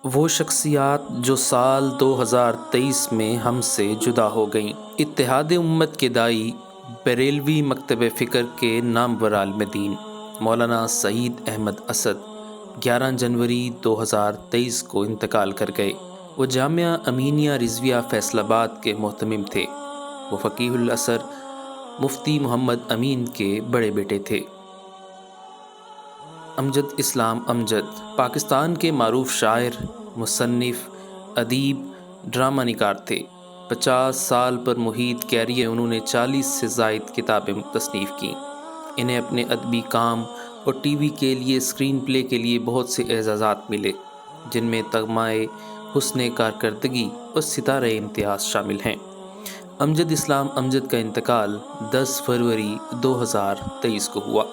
وہ شخصیات جو سال 2023 میں ہم سے جدا ہو گئیں۔ اتحاد امت کے دائی، بریلوی مکتب فکر کے نامور عالم دین مولانا سعید احمد اسد 11 جنوری 2023 کو انتقال کر گئے۔ وہ جامعہ امینیہ رضویہ فیصل آباد کے محتمم تھے۔ وہ فقیہ الازہر مفتی محمد امین کے بڑے بیٹے تھے۔ امجد اسلام امجد پاکستان کے معروف شاعر، مصنف، ادیب، ڈرامہ نگار تھے۔ 50 سال پر محیط کیریئر انہوں نے 40 سے زائد کتابیں تصنیف کیں۔ انہیں اپنے ادبی کام اور ٹی وی کے لیے اسکرین پلے کے لیے بہت سے اعزازات ملے، جن میں تمغہ حسن کارکردگی اور ستارہ امتیاز شامل ہیں۔ امجد اسلام امجد کا انتقال 10 فروری 2023 کو ہوا۔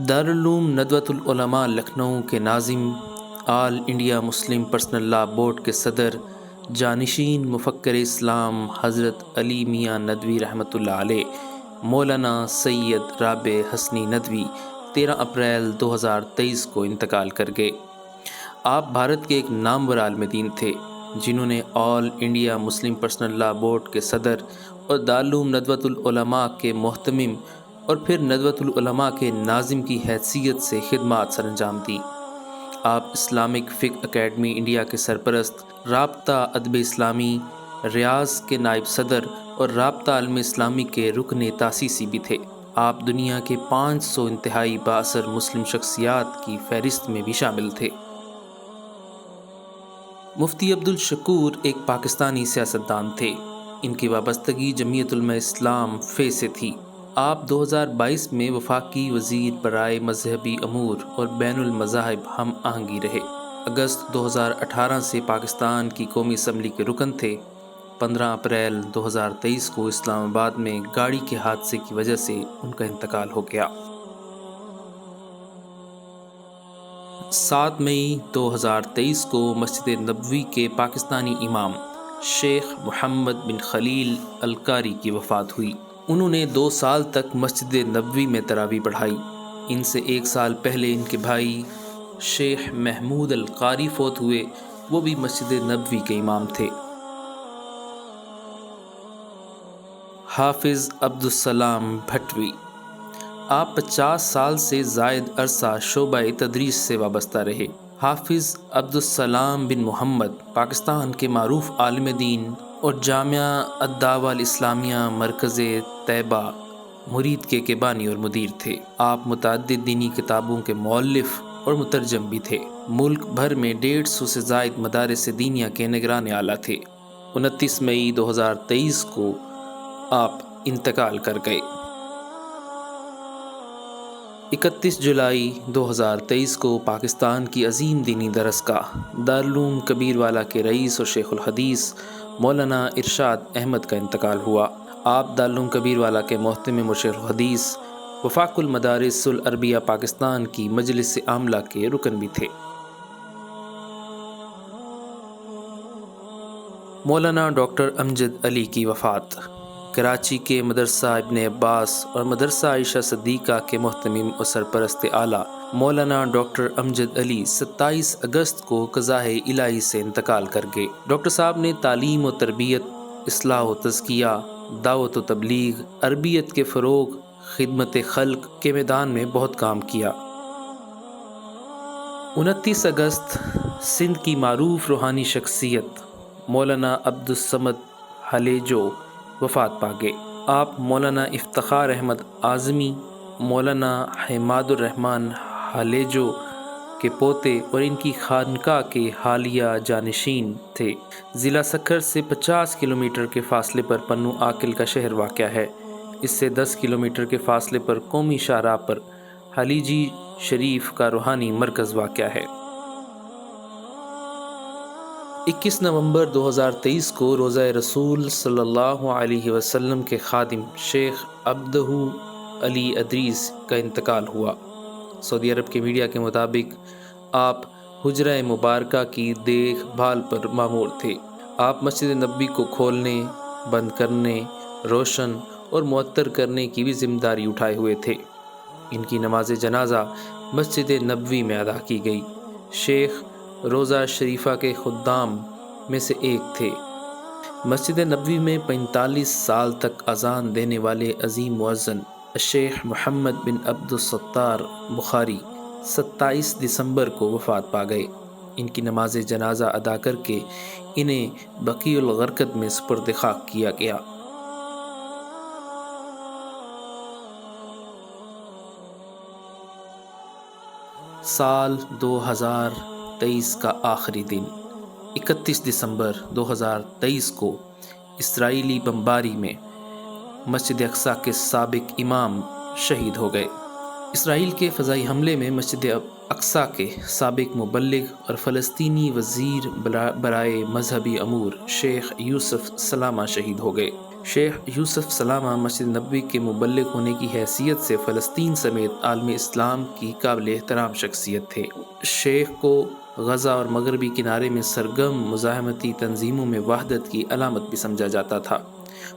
دارالعلوم ندوۃ العلماء لکھنؤ کے ناظم، all India Muslim personal law board کے صدر، جانشین مفکر اسلام حضرت علی میاں ندوی رحمۃ اللہ علیہ، مولانا سید رابع حسنی ندوی 13 اپریل 2023 کو انتقال کر گئے۔ آپ بھارت کے ایک نامور عالم دین تھے، جنہوں نے all India Muslim personal law board کے صدر اور دارالعلوم ندوۃ العلماء کے محتمم اور پھر ندوۃ العلماء کے ناظم کی حیثیت سے خدمات سر انجام دیں۔ آپ اسلامک فقہ اکیڈمی انڈیا کے سرپرست، رابطہ ادب اسلامی ریاض کے نائب صدر اور رابطہ عالم اسلامی کے رکن تاسیسی بھی تھے۔ آپ دنیا کے 500 انتہائی بااثر مسلم شخصیات کی فہرست میں بھی شامل تھے۔ مفتی عبدالشکور ایک پاکستانی سیاستدان تھے۔ ان کی وابستگی جمعیت علماء اسلام فے سے تھی۔ آپ 2022 میں وفاقی وزیر برائے مذہبی امور اور بین المذاہب ہم آہنگی رہے۔ اگست 2018 سے پاکستان کی قومی اسمبلی کے رکن تھے۔ 15 اپریل 2023 کو اسلام آباد میں گاڑی کے حادثے کی وجہ سے ان کا انتقال ہو گیا۔ 7 مئی 2023 کو مسجد نبوی کے پاکستانی امام شیخ محمد بن خلیل القاری کی وفات ہوئی۔ انہوں نے 2 سال تک مسجد نبوی میں تراویح پڑھائی۔ ان سے 1 سال پہلے ان کے بھائی شیخ محمود القاری فوت ہوئے۔ وہ بھی مسجد نبوی کے امام تھے۔ حافظ عبدالسلام بھٹوی، آپ 50 سال سے زائد عرصہ شعبہ تدریس سے وابستہ رہے۔ حافظ عبدالسلام بن محمد پاکستان کے معروف عالم دین اور جامعہ الدعوہ الاسلامیہ مرکز طیبہ مرید کے بانی اور مدیر تھے۔ آپ متعدد دینی کتابوں کے مؤلف اور مترجم بھی تھے۔ ملک بھر میں 150 سے زائد مدارس دینیہ کے نگران اعلیٰ تھے۔ 29 مئی 2023 کو آپ انتقال کر گئے۔ 31 جولائی 2023 کو پاکستان کی عظیم دینی درسگاہ دارالعلوم کبیر والا کے رئیس اور شیخ الحدیث مولانا ارشاد احمد کا انتقال ہوا۔ آپ دارالعلوم کبیر والا کے محتمم اور شیخ الحدیث، وفاق المدارس العربیہ پاکستان کی مجلس عاملہ کے رکن بھی تھے۔ مولانا ڈاکٹر امجد علی کی وفات۔ کراچی کے مدرسہ ابن عباس اور مدرسہ عائشہ صدیقہ کے محتمم اور سرپرست اعلیٰ مولانا ڈاکٹر امجد علی 27 اگست کو قضائے الہی سے انتقال کر گئے۔ ڈاکٹر صاحب نے تعلیم و تربیت، اصلاح و تزکیہ، دعوت و تبلیغ، عربیت کے فروغ، خدمت خلق کے میدان میں بہت کام کیا۔ 29 اگست سندھ کی معروف روحانی شخصیت مولانا عبدالصمد ہلیجو وفات پا گئے۔ آپ مولانا افتخار احمد اعظمی، مولانا حماد الرحمن ہلیجو کے پوتے اور ان کی خانقاہ کے حالیہ جانشین تھے۔ ضلع سکھر سے 50 کلومیٹر کے فاصلے پر پنو عاقل کا شہر واقع ہے۔ اس سے 10 کلومیٹر کے فاصلے پر قومی شاہراہ پر ہلیجی شریف کا روحانی مرکز واقع ہے۔ 21 نومبر 2023 کو روضہ رسول صلی اللہ علیہ وسلم کے خادم شیخ عبدہ علی ادریس کا انتقال ہوا۔ سعودی عرب کے میڈیا کے مطابق آپ حجرہ مبارکہ کی دیکھ بھال پر مامور تھے۔ آپ مسجد نبوی کو کھولنے، بند کرنے، روشن اور معطر کرنے کی بھی ذمہ داری اٹھائے ہوئے تھے۔ ان کی نماز جنازہ مسجد نبوی میں ادا کی گئی۔ شیخ روضہ شریفہ کے خدام میں سے ایک تھے۔ مسجد نبوی میں 45 سال تک اذان دینے والے عظیم مؤذن الشیخ محمد بن عبد الستار بخاری 27 دسمبر کو وفات پا گئے۔ ان کی نماز جنازہ ادا کر کے انہیں بقیع الغرقد میں سپرد خاک کیا گیا۔ سال 2023 کا آخری دن 31 دسمبر 2023 کو اسرائیلی بمباری میں مسجد اقصی کے سابق امام شہید ہو گئے۔ اسرائیل کے فضائی حملے میں مسجد اقصی کے سابق مبلغ اور فلسطینی وزیر برائے مذہبی امور شیخ یوسف سلامہ شہید ہو گئے۔ شیخ یوسف سلامہ مسجد نبوی کے مبلغ ہونے کی حیثیت سے فلسطین سمیت عالم اسلام کی قابل احترام شخصیت تھے۔ شیخ کو غزہ اور مغربی کنارے میں سرگرم مزاحمتی تنظیموں میں وحدت کی علامت بھی سمجھا جاتا تھا۔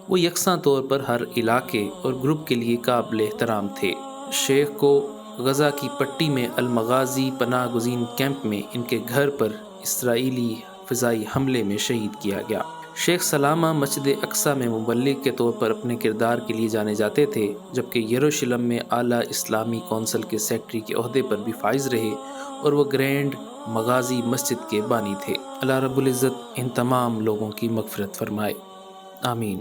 وہ یکساں طور پر ہر علاقے اور گروپ کے لیے قابل احترام تھے۔ شیخ کو غزہ کی پٹی میں المغازی پناہ گزین کیمپ میں ان کے گھر پر اسرائیلی فضائی حملے میں شہید کیا گیا۔ شیخ سلامہ مسجد اقصی میں مبلغ کے طور پر اپنے کردار کے لیے جانے جاتے تھے، جبکہ یروشلم میں اعلیٰ اسلامی کونسل کے سیکرٹری کے عہدے پر بھی فائز رہے اور وہ گرینڈ مغازی مسجد کے بانی تھے۔ اللہ رب العزت ان تمام لوگوں کی مغفرت فرمائے، آمین۔